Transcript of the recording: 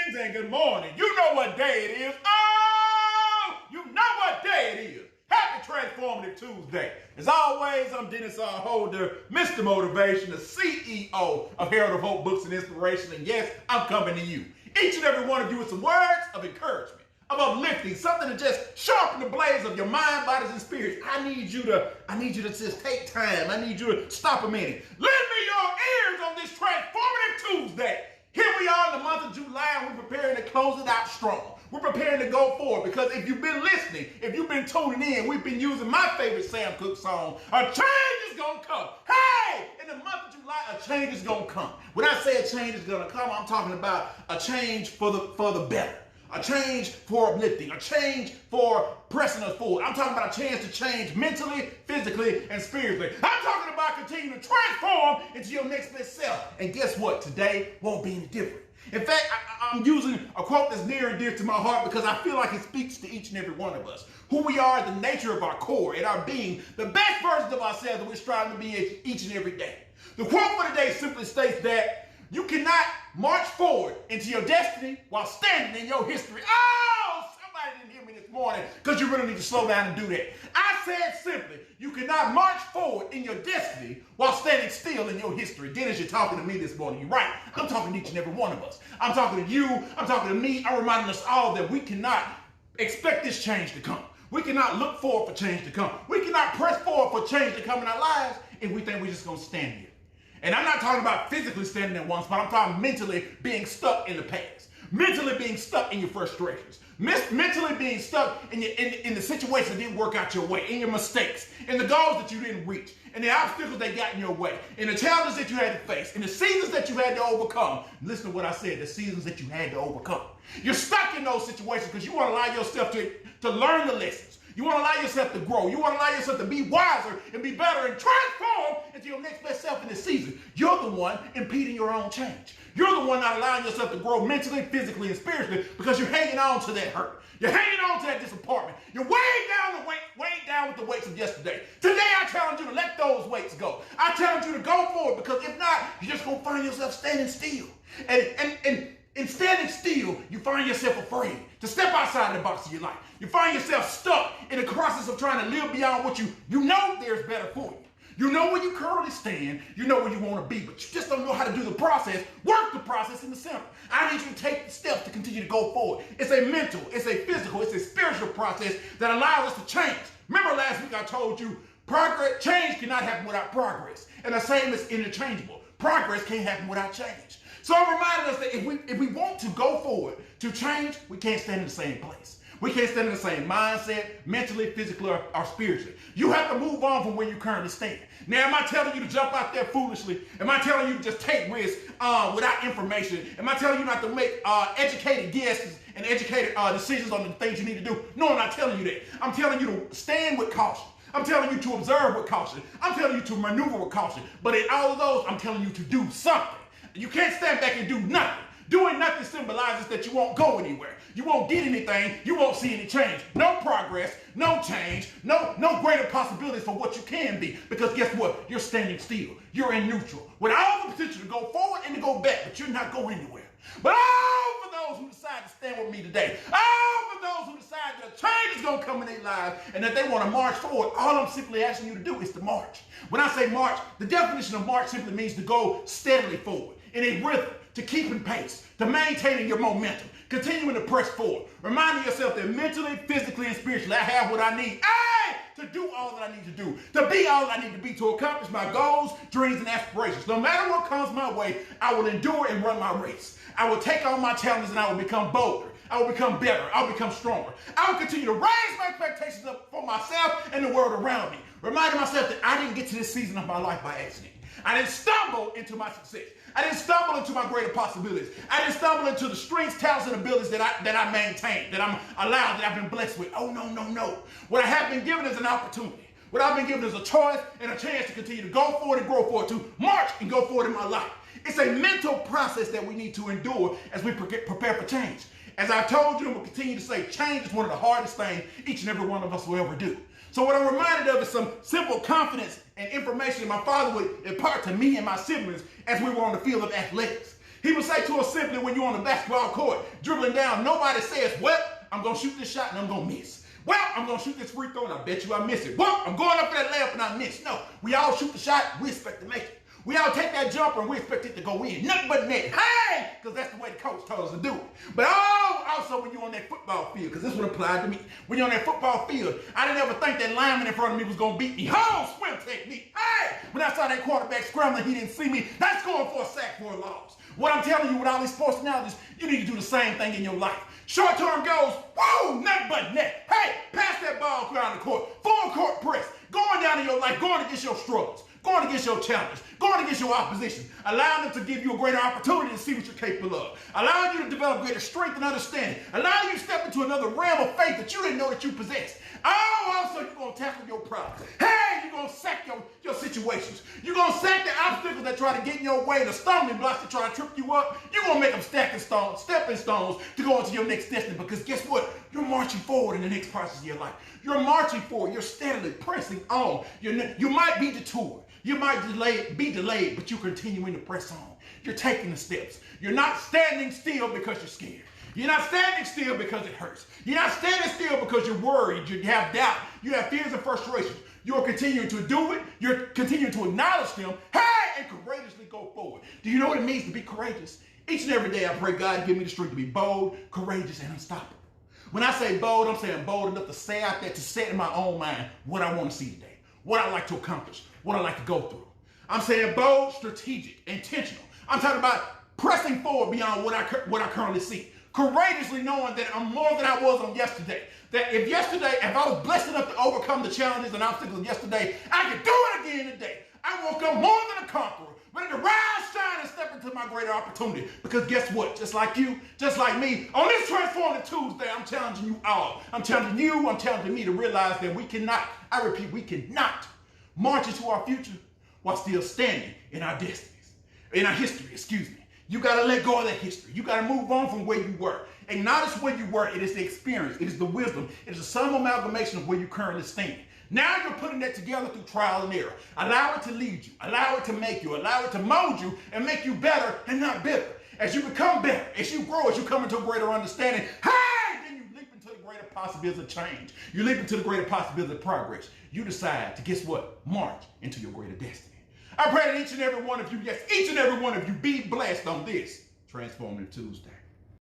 Greetings and good morning. You know what day it is. Oh, you know what day it is. Happy Transformative Tuesday. As always, I'm Dennis R. Holder, Mr. Motivation, the CEO of Herald of Hope Books and Inspiration. And yes, I'm coming to you. Each and every one of you with some words of encouragement, of uplifting, something to just sharpen the blades of your mind, bodies, and spirits. I need you to just take time. I need you to stop a minute. Lend me your ears on this Transformative Tuesday. Here we are in the month of July, and we're preparing to close it out strong. We're preparing to go forward because if you've been listening, if you've been tuning in, we've been using my favorite Sam Cooke song, A Change is Gonna Come. Hey, in the month of July, a change is gonna come. When I say a change is gonna come, I'm talking about a change for the better. A change for uplifting, a change for pressing us forward. I'm talking about a chance to change mentally, physically, and spiritually. I'm talking about continuing to transform into your next best self. And guess what? Today won't be any different. In fact, I'm using a quote that's near and dear to my heart because I feel like it speaks to each and every one of us. Who we are, the nature of our core, and our being, the best versions of ourselves that we're striving to be each and every day. The quote for today simply states that you cannot march forward into your destiny while standing in your history. Oh, somebody didn't hear me this morning because you really need to slow down and do that. I said simply, you cannot march forward in your destiny while standing still in your history. Dennis, you're talking to me this morning. You're right. I'm talking to each and every one of us. I'm talking to you. I'm talking to me. I'm reminding us all that we cannot expect this change to come. We cannot look forward for change to come. We cannot press forward for change to come in our lives if we think we're just going to stand here. And I'm not talking about physically standing in one spot. I'm talking mentally being stuck in the past. Mentally being stuck in your frustrations. Mentally being stuck in the situations that didn't work out your way, in your mistakes, in the goals that you didn't reach, in the obstacles that got in your way, in the challenges that you had to face, in the seasons that you had to overcome. Listen to what I said, the seasons that you had to overcome. You're stuck in those situations because you want to allow yourself to learn the lessons. You want to allow yourself to grow. You want to allow yourself to be wiser and be better and transform into your next best self in this season. You're the one impeding your own change. You're the one not allowing yourself to grow mentally, physically, and spiritually because you're hanging on to that hurt. You're hanging on to that disappointment. You're weighing down with the weights of yesterday. Today, I challenge you to let those weights go. I challenge you to go forward because if not, you're just going to find yourself standing still. And in standing still, you find yourself afraid to step outside the box of your life. You find yourself stuck in the process of trying to live beyond what you know there's better for you. You know where you currently stand. You know where you want to be, but you just don't know how to do the process. Work the process in the center. I need you to take the steps to continue to go forward. It's a mental, it's a physical, it's a spiritual process that allows us to change. Remember last week I told you change cannot happen without progress. And the same is interchangeable. Progress can't happen without change. So I'm reminding us that if we want to go forward to change, we can't stand in the same place. We can't stand in the same mindset, mentally, physically, or spiritually. You have to move on from where you currently stand. Now, am I telling you to jump out there foolishly? Am I telling you to just take risks without information? Am I telling you not to make educated guesses and educated decisions on the things you need to do? No, I'm not telling you that. I'm telling you to stand with caution. I'm telling you to observe with caution. I'm telling you to maneuver with caution. But in all of those, I'm telling you to do something. You can't stand back and do nothing. Doing nothing symbolizes that you won't go anywhere. You won't get anything. You won't see any change. No progress, no change, no greater possibilities for what you can be. Because guess what? You're standing still. You're in neutral. With all the potential to go forward and to go back, but you're not going anywhere. But for those who decide to stand with me today, for those who decide that a change is going to come in their lives and that they want to march forward, all I'm simply asking you to do is to march. When I say march, the definition of march simply means to go steadily forward in a rhythm, to keeping pace, to maintaining your momentum, continuing to press forward, reminding yourself that mentally, physically, and spiritually, I have what I need to do all that I need to do, to be all I need to be, to accomplish my goals, dreams, and aspirations. No matter what comes my way, I will endure and run my race. I will take on my challenges and I will become bolder. I will become better. I'll become stronger. I will continue to raise my expectations up for myself and the world around me, reminding myself that I didn't get to this season of my life by accident. I didn't stumble into my success. I didn't stumble into my greater possibilities. I didn't stumble into the strengths, talents, and abilities that I maintain, that I'm allowed, that I've been blessed with. Oh, no, no, no. What I have been given is an opportunity. What I've been given is a choice and a chance to continue to go forward and grow forward, to march and go forward in my life. It's a mental process that we need to endure as we prepare for change. As I've told you and will continue to say, change is one of the hardest things each and every one of us will ever do. So what I'm reminded of is some simple confidence and information that my father would impart to me and my siblings as we were on the field of athletics. He would say to us simply when you're on the basketball court, dribbling down, nobody says, well, I'm going to shoot this shot and I'm going to miss. Well, I'm going to shoot this free throw and I bet you I miss it. Well, I'm going up for that layup and I miss. No, we all shoot the shot, we expect to make it. We all take that jumper and we expect it to go in. Nothing but net. Hey! Because that's the way the coach told us to do it. But also when you're on that football field, because this one applied to me. When you're on that football field, I didn't ever think that lineman in front of me was going to beat me. Swim technique. Hey! When I saw that quarterback scrambling, he didn't see me. That's going for a sack for a loss. What I'm telling you with all these sports analogies, you need to do the same thing in your life. Short-term goals, whoa, nothing but net. Hey, pass that ball around the court. Full court press. Going down in your life, going against your struggles, going against your challenges, going against your opposition, allowing them to give you a greater opportunity to see what you're capable of, allowing you to develop greater strength and understanding, allowing you to step into another realm of faith that you didn't know that you possessed. Also, you're going to tackle your problems. Hey, you're going to sack your situations. You're going to sack the obstacles that try to get in your way, the stumbling blocks that try to trip you up. You're going to make them stepping stones to go into your next destiny, because guess what? You're marching forward in the next process of your life. You're marching forward. You're steadily pressing on. You might be detoured. You might be delayed, but you're continuing to press on. You're taking the steps. You're not standing still because you're scared. You're not standing still because it hurts. You're not standing still because you're worried. You have doubt. You have fears and frustrations. You're continuing to do it. You're continuing to acknowledge them. Hey, and courageously go forward. Do you know what it means to be courageous? Each and every day I pray God to give me the strength to be bold, courageous, and unstoppable. When I say bold, I'm saying bold enough to say out there, to set in my own mind what I want to see today, what I like to accomplish, what I like to go through. I'm saying bold, strategic, intentional. I'm talking about pressing forward beyond what I currently see. Courageously knowing that I'm more than I was on yesterday. That if I was blessed enough to overcome the challenges and obstacles of yesterday, I can do it again today. I woke up more than a conqueror, ready to rise, shine, and step into my greater opportunity. Because guess what? Just like you, just like me, on this Transformative Tuesday, I'm challenging you all. I'm challenging me to realize that we cannot, I repeat, we cannot march into our future while still standing in our destinies, in our history, excuse me. You got to let go of that history. You got to move on from where you were. Acknowledge where you were. It is the experience. It is the wisdom. It is a sum amalgamation of where you currently stand. Now you're putting that together through trial and error. Allow it to lead you. Allow it to make you. Allow it to mold you and make you better and not bitter. As you become better, as you grow, as you come into a greater understanding, hey, then you leap into the greater possibilities of change. You leap into the greater possibilities of progress. You decide to, guess what? March into your greater destiny. I pray that each and every one of you, yes, each and every one of you be blessed on this Transformative Tuesday.